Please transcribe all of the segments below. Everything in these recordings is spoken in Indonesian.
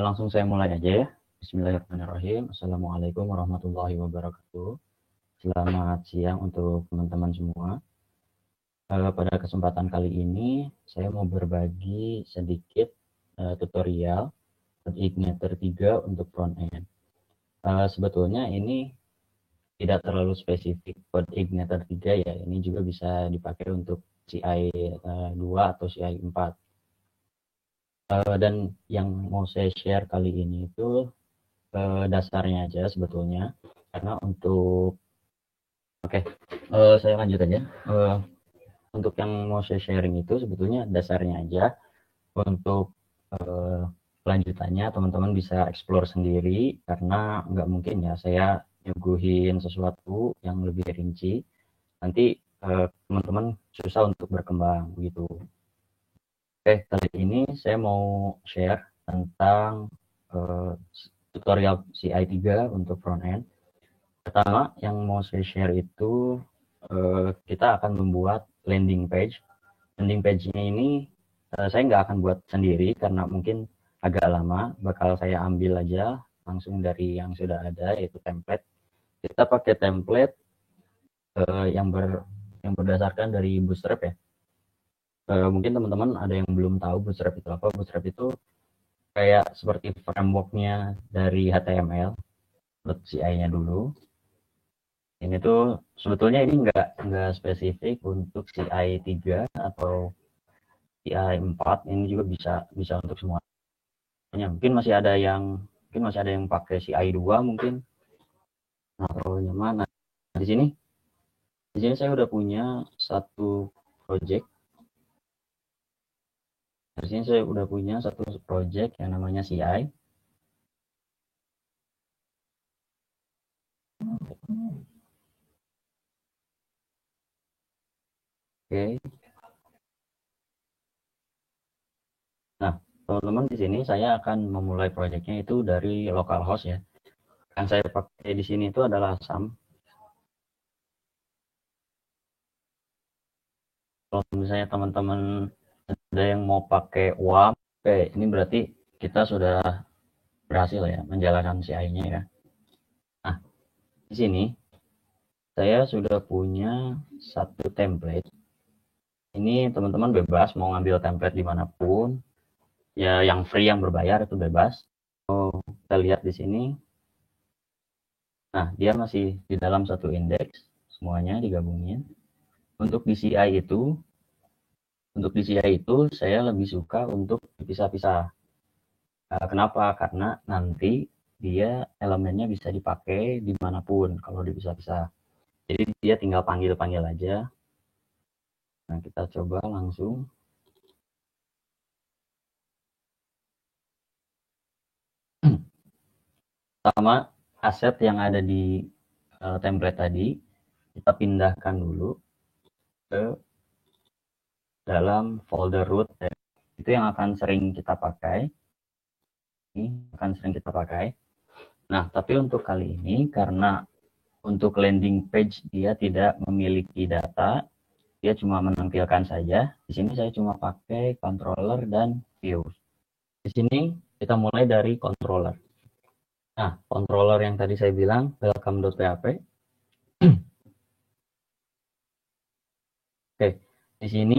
Langsung saya mulai aja ya. Bismillahirrahmanirrahim. Assalamualaikum warahmatullahi wabarakatuh. Selamat siang untuk teman-teman semua. Pada kesempatan kali ini, saya mau berbagi sedikit tutorial Igniter 3 untuk front end. Sebetulnya ini tidak terlalu spesifik buat Igniter 3 ya. Ini juga bisa dipakai untuk CI 2 atau CI 4. Dan yang mau saya share kali ini itu dasarnya aja sebetulnya, karena saya lanjut aja. Untuk yang mau saya sharing itu sebetulnya dasarnya aja. Untuk lanjutannya teman-teman bisa explore sendiri, karena nggak mungkin ya saya nyuguhin sesuatu yang lebih rinci, nanti teman-teman susah untuk berkembang gitu. Kali ini saya mau share tentang tutorial CI3 untuk front end. Pertama yang mau saya share itu kita akan membuat landing page. Landing page-nya ini saya nggak akan buat sendiri karena mungkin agak lama. Bakal saya ambil aja langsung dari yang sudah ada, yaitu template. Kita pakai template yang berdasarkan dari Bootstrap ya. Mungkin teman-teman ada yang belum tahu Bootstrap itu apa. Bootstrap itu kayak seperti framework-nya dari HTML. CI-nya dulu. Ini tuh sebetulnya ini nggak spesifik untuk CI 3 atau CI 4. Ini juga bisa untuk semuanya. Mungkin masih ada yang pakai CI 2 mungkin, atau yang mana. Di sini saya udah punya satu project. Di sini saya udah punya satu project yang namanya CI. Oke. Nah, teman-teman, di sini saya akan memulai projectnya itu dari localhost ya. Yang saya pakai di sini itu adalah SAM. Kalau misalnya teman-teman ada yang mau pakai WAM, ini berarti kita sudah berhasil ya menjalankan CI-nya ya. Nah, di sini saya sudah punya satu template. Ini teman-teman bebas mau ngambil template dimanapun. Ya, yang free, yang berbayar itu bebas. Kita lihat di sini. Nah, dia masih di dalam satu indeks, semuanya digabungin. Untuk di CI itu saya lebih suka untuk dipisah-pisah. Kenapa? Karena nanti dia elemennya bisa dipakai dimanapun kalau dipisah-pisah. Jadi dia tinggal panggil-panggil aja. Nah, kita coba langsung. Sama aset yang ada di template tadi, kita pindahkan dulu ke dalam folder root. Itu yang akan sering kita pakai. Nah, tapi untuk kali ini, karena untuk landing page dia tidak memiliki data, dia cuma menampilkan saja. Di sini saya cuma pakai controller dan views. Di sini kita mulai dari controller. Nah, controller yang tadi saya bilang welcome.php. Oke, di sini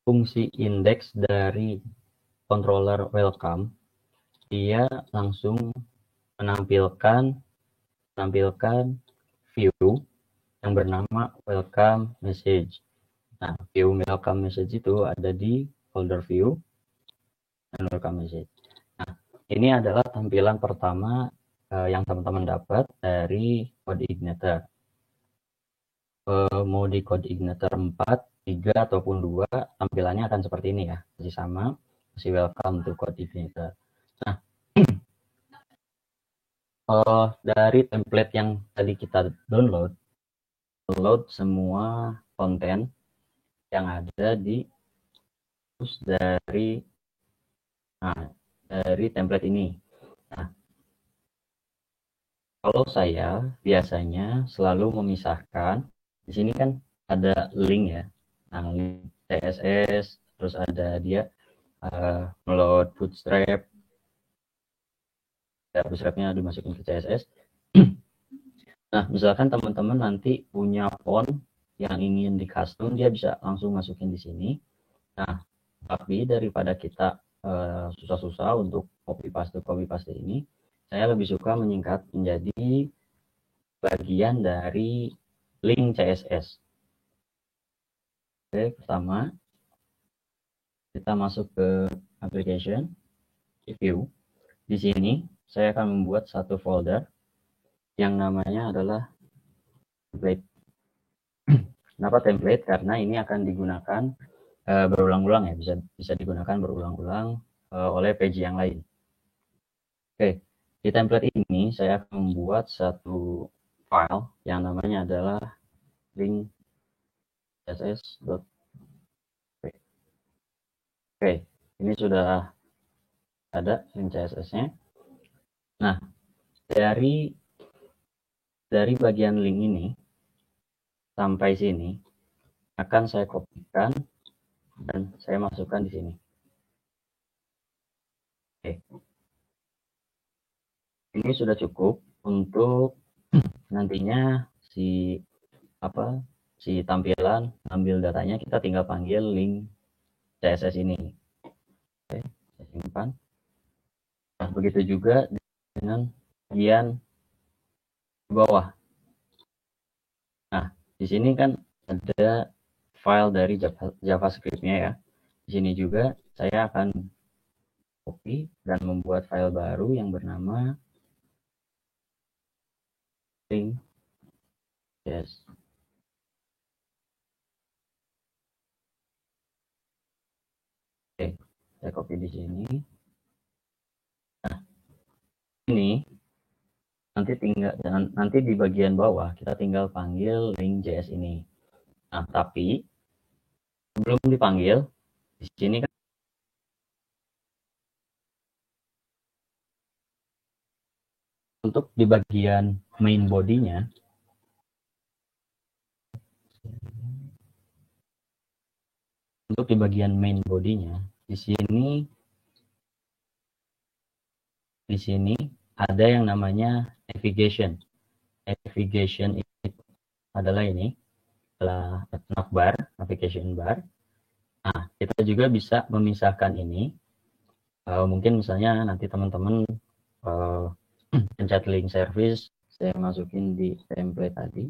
fungsi indeks dari controller welcome, dia langsung menampilkan view yang bernama welcome message. Nah, view welcome message itu ada di folder view dan welcome message. Nah, ini adalah tampilan pertama yang teman-teman dapat dari CodeIgniter. Mau di CodeIgniter 4, 3 ataupun 2, tampilannya akan seperti ini ya. Masih sama, masih welcome to CodeIgniter. Nah, dari template yang tadi kita download semua konten yang ada di dari template ini. Nah, kalau saya biasanya selalu memisahkan. Di sini kan ada link ya. Nah, link CSS, terus ada dia load Bootstrap, ya bootstrapnya dimasukin ke CSS. Nah, misalkan teman-teman nanti punya font yang ingin di custom, dia bisa langsung masukin di sini. Nah, tapi daripada kita susah-susah untuk copy paste ini, saya lebih suka menyingkat menjadi bagian dari link CSS. Oke, pertama kita masuk ke application, view. Di sini saya akan membuat satu folder yang namanya adalah template. Kenapa template? Karena ini akan digunakan berulang-ulang ya, bisa digunakan berulang-ulang oleh page yang lain. Oke, di template ini saya akan membuat satu file yang namanya adalah link css.php. Oke, ini sudah ada link CSS-nya. Nah, dari bagian link ini sampai sini akan saya kopikan dan saya masukkan di sini. Oke, ini sudah cukup untuk nantinya si tampilan ambil datanya, kita tinggal panggil link CSS ini. Oke, saya simpan. Nah, begitu juga dengan bagian di bawah. Nah, di sini kan ada file dari JavaScript-nya ya. Di sini juga saya akan copy dan membuat file baru yang bernama link yes. Oke, saya copy di sini. Nah, ini nanti di bagian bawah kita tinggal panggil link JS ini. Nah, tapi sebelum dipanggil di sini kan untuk di bagian main body-nya di sini ada yang namanya navigation. Navigation itu adalah ini, adalah navbar, navigation bar. Nah, kita juga bisa memisahkan ini. Mungkin misalnya nanti teman-teman pencet link service, saya masukin di template tadi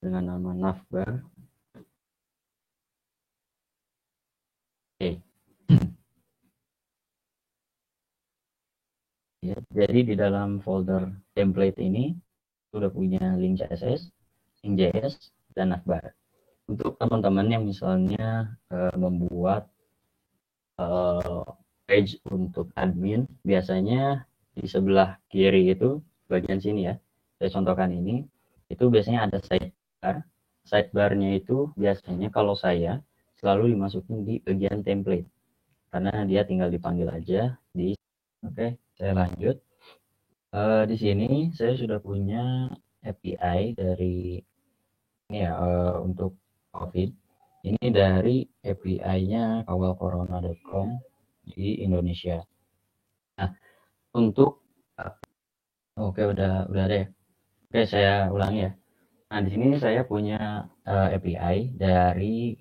dengan nama navbar. Oke. Ya, jadi di dalam folder template ini sudah punya link CSS, link JS, dan navbar. Untuk teman-teman yang misalnya membuat page untuk admin, biasanya di sebelah kiri itu bagian sini ya, saya contohkan ini, itu biasanya ada sidebar. Sidebarnya itu biasanya kalau saya selalu dimasukin di bagian template, karena dia tinggal dipanggil aja di. Oke, saya lanjut. Di sini saya sudah punya API dari ini ya, untuk COVID. Ini dari API-nya kawalcorona.com di Indonesia. Nah, untuk oke, udah ada ya. Oke, saya ulangi ya. Nah, di sini saya punya API dari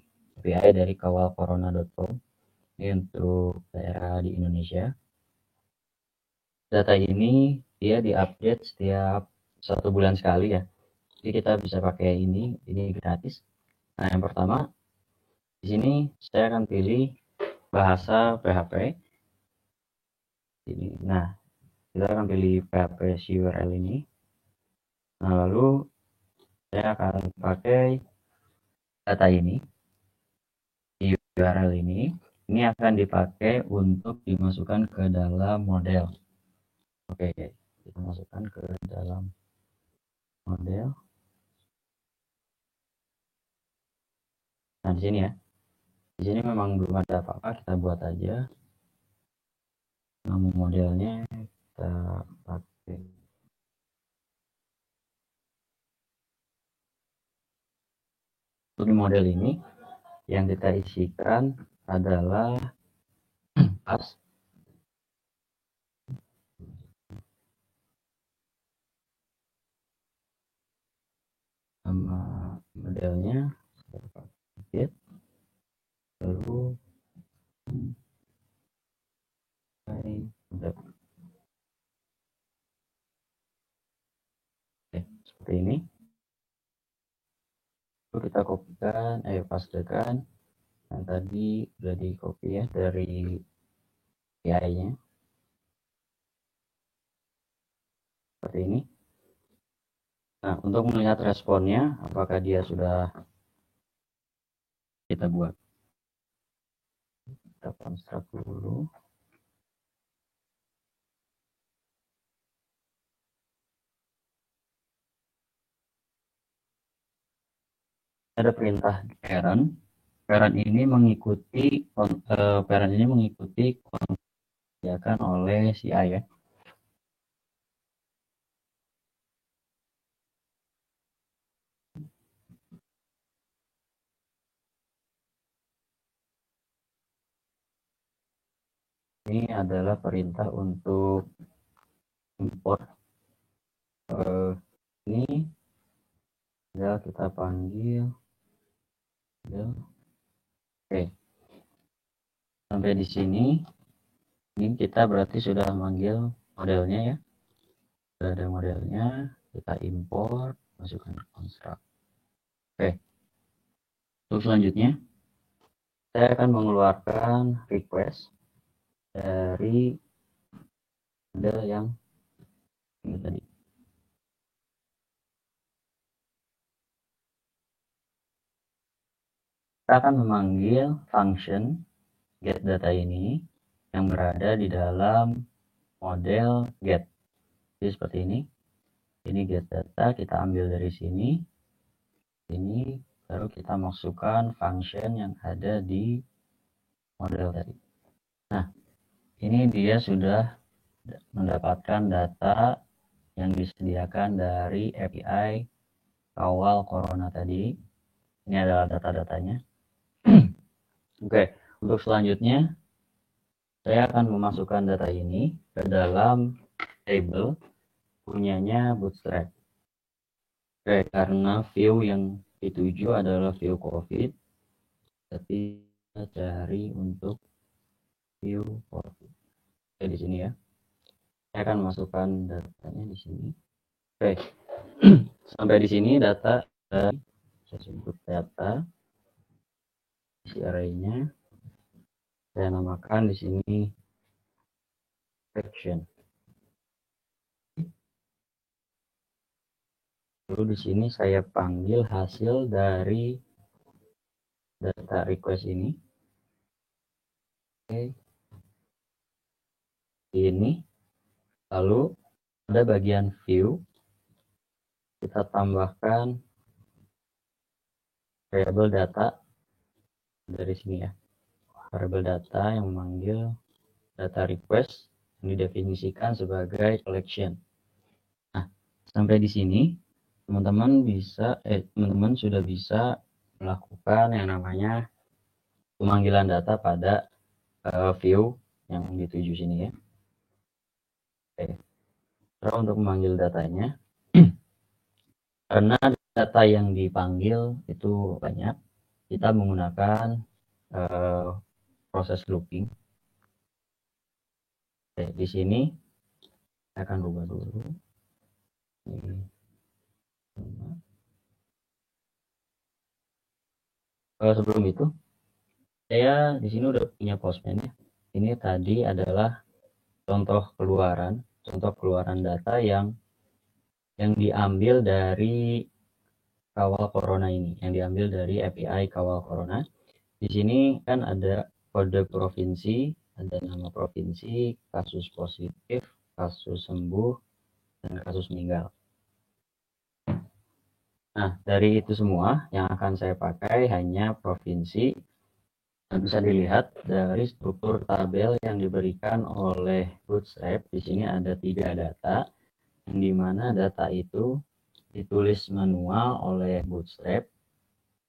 kawalcorona.com ini untuk daerah di Indonesia. Data ini dia diupdate setiap 1 bulan sekali ya. Jadi kita bisa pakai ini gratis. Nah, yang pertama di sini saya akan pilih bahasa PHP. Nah, kita akan pilih PHP URL ini. Nah, lalu saya akan pakai data ini, URL ini. Ini akan dipakai untuk dimasukkan ke dalam model. Oke, kita masukkan ke dalam model. Nah, di sini ya. Di sini memang belum ada apa-apa, kita buat aja. Nama modelnya kita pakai. Untuk model ini yang kita isikan adalah pas nama modelnya, lalu seperti ini. Lalu kita kopikan, pastekan yang tadi sudah di copy ya dari AI-nya seperti ini. Nah, untuk melihat responnya, apakah dia sudah kita buat, kita konstruk dulu. Ada perintah parent. Parent ini mengikuti disediakan oleh si A ya. Ini adalah perintah untuk import. Ini ya kita panggil. Oke. Sampai di sini. Ini kita berarti sudah manggil modelnya ya. Sudah ada modelnya, kita import, masukkan ke konstruk. Oke. Untuk selanjutnya, saya akan mengeluarkan request dari model yang ini tadi. Kita akan memanggil function get data ini yang berada di dalam model get. Jadi seperti ini. Ini get data, kita ambil dari sini. Ini baru kita masukkan function yang ada di model tadi. Nah, ini dia sudah mendapatkan data yang disediakan dari API kawal corona tadi. Ini adalah data-datanya. Oke, untuk selanjutnya saya akan memasukkan data ini ke dalam table punyanya Bootstrap. Oke, karena view yang dituju adalah view COVID, tapi kita cari untuk view COVID. Oke, di sini ya. Saya akan masukkan datanya di sini. Oke, sampai di sini data saya sebut data, isi array-nya saya namakan di sini section. Lalu di sini saya panggil hasil dari data request ini. Oke. Ini. Lalu ada bagian view. Kita tambahkan variable data dari sini ya. Variable data yang memanggil data request yang didefinisikan sebagai collection. Nah, sampai di sini teman-teman sudah bisa melakukan yang namanya pemanggilan data pada view yang dituju sini ya. Oke. Terus untuk memanggil datanya, karena data yang dipanggil itu banyak, kita menggunakan proses looping. Oke, di sini saya akan rubah dulu. Ini. Sebelum itu, saya di sini udah punya postman ya. Ini tadi adalah contoh keluaran data yang diambil dari kawal corona ini, yang diambil dari API kawal corona. Di sini kan ada kode provinsi, ada nama provinsi, kasus positif, kasus sembuh, dan kasus meninggal. Nah, dari itu semua yang akan saya pakai hanya provinsi. Dan bisa dilihat dari struktur tabel yang diberikan oleh Bootstrap. Di sini ada 3 data, yang dimana data itu ditulis manual oleh Bootstrap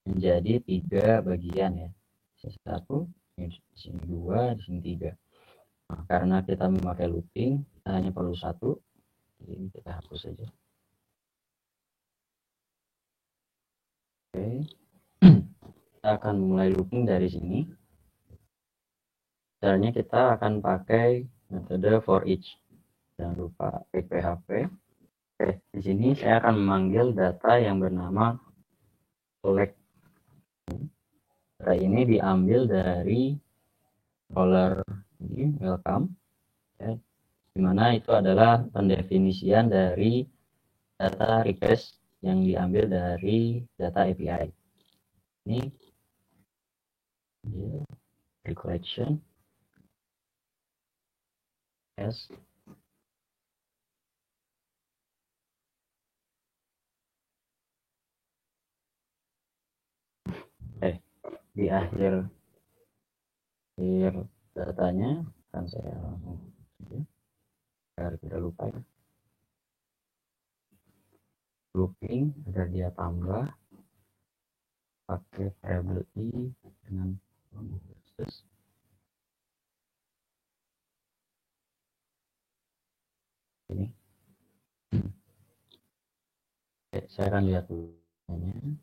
menjadi 3 bagian ya. Di sini 1, di sini 2, di sini 3. Nah, karena kita memakai looping, kita hanya perlu 1. Jadi ini kita hapus saja. kita akan mulai looping dari sini. Caranya kita akan pakai metode for each. Jangan lupa PHP. Oke, di sini saya akan memanggil data yang bernama collect. Data ini diambil dari controller ini welcome, ya, dimana itu adalah pendefinisian dari data request yang diambil dari data API. Ini recollection as di akhir datanya kan saya langsung agar tidak lupa ya, looping agar dia tambah pakai variable i dengan versus ini. Oke, saya akan lihat dulu ini.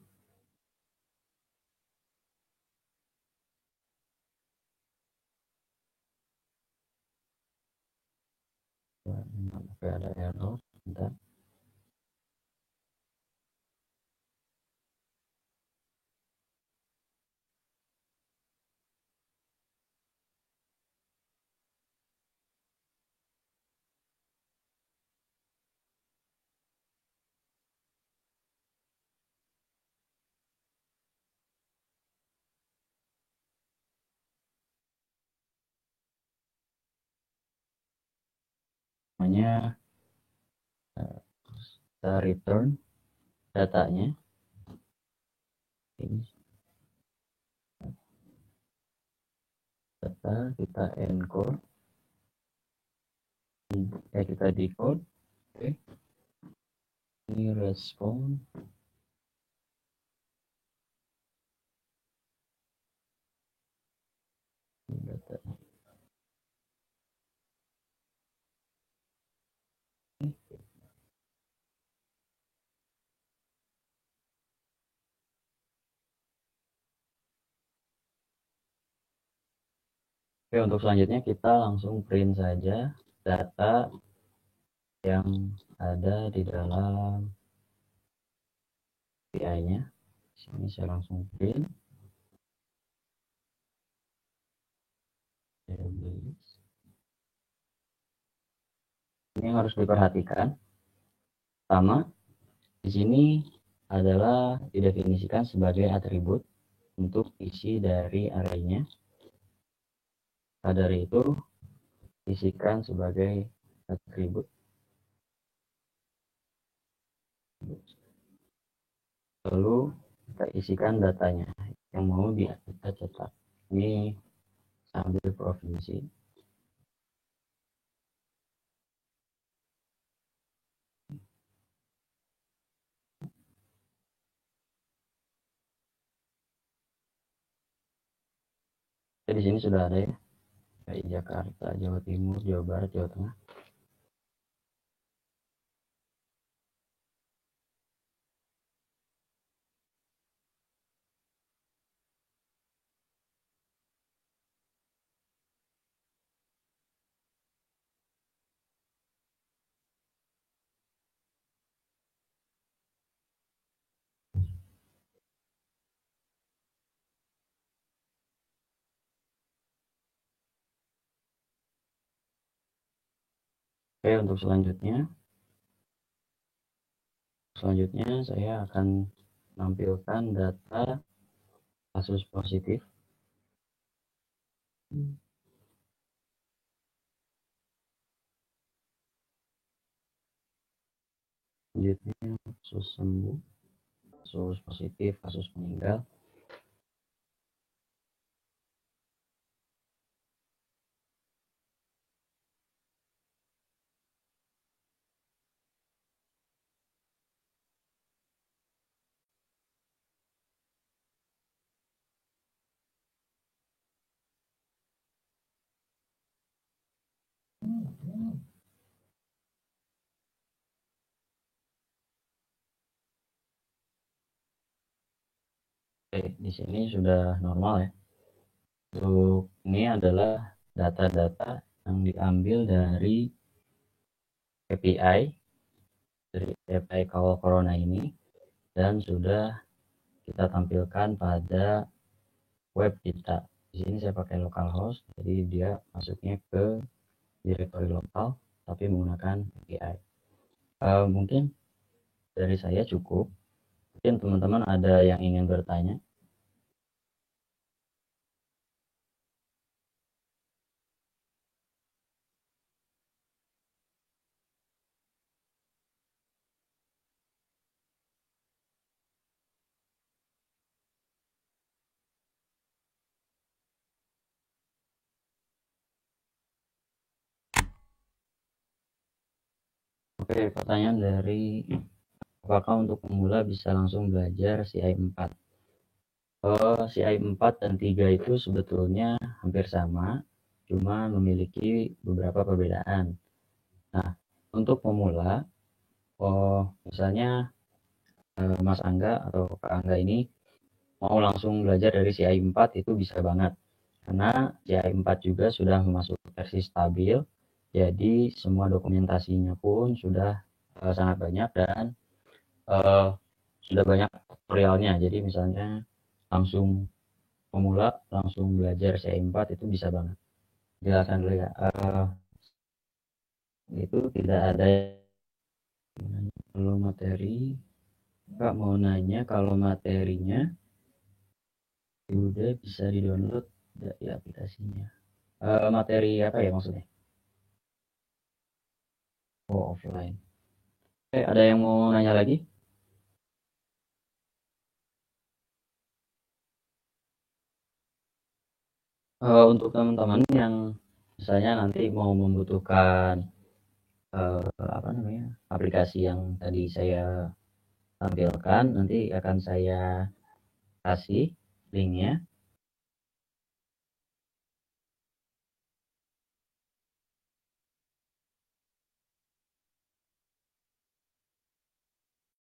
Oke, ada error bentar. Namanya kita return datanya ini, data kita encode, kita decode. Oke, ini respon data. Oke, untuk selanjutnya kita langsung print saja data yang ada di dalam API-nya. Sini saya langsung print. Ini yang harus diperhatikan. Pertama, di sini adalah didefinisikan sebagai atribut untuk isi dari array-nya. Dari itu isikan sebagai atribut. Lalu kita isikan datanya yang mau kita cetak. Ini sambil provinsi. Jadi di sini sudah ada ya. Kayak Jakarta, Jawa Timur, Jawa Barat, Jawa Tengah. Oke, untuk selanjutnya saya akan menampilkan data kasus positif. Selanjutnya kasus sembuh, kasus positif, kasus meninggal. Oke, di sini sudah normal ya. Untuk ini adalah data-data yang diambil dari API, dari API Kawal Corona ini, dan sudah kita tampilkan pada web kita. Di sini saya pakai localhost, jadi dia masuknya ke directory lokal, tapi menggunakan API. Mungkin dari saya cukup. Mungkin teman-teman ada yang ingin bertanya. Oke, pertanyaan dari apakah untuk pemula bisa langsung belajar CI4? CI4 dan 3 itu sebetulnya hampir sama, cuma memiliki beberapa perbedaan. Nah, untuk pemula, misalnya Mas Angga atau Kak Angga ini mau langsung belajar dari CI4 itu bisa banget. Karena CI4 juga sudah masuk versi stabil, jadi semua dokumentasinya pun sudah sangat banyak dan uh, sudah banyak tutorialnya. Jadi misalnya langsung pemula langsung belajar CI4 itu bisa banget. Jelaskan dulu ya. Itu tidak ada kalau materi. Kak mau nanya kalau materinya udah bisa di-download dari aplikasinya. Materi apa ya maksudnya? Oh, offline. Ada yang mau nanya lagi? Untuk teman-teman yang misalnya nanti mau membutuhkan apa namanya aplikasi yang tadi saya tampilkan, nanti akan saya kasih linknya.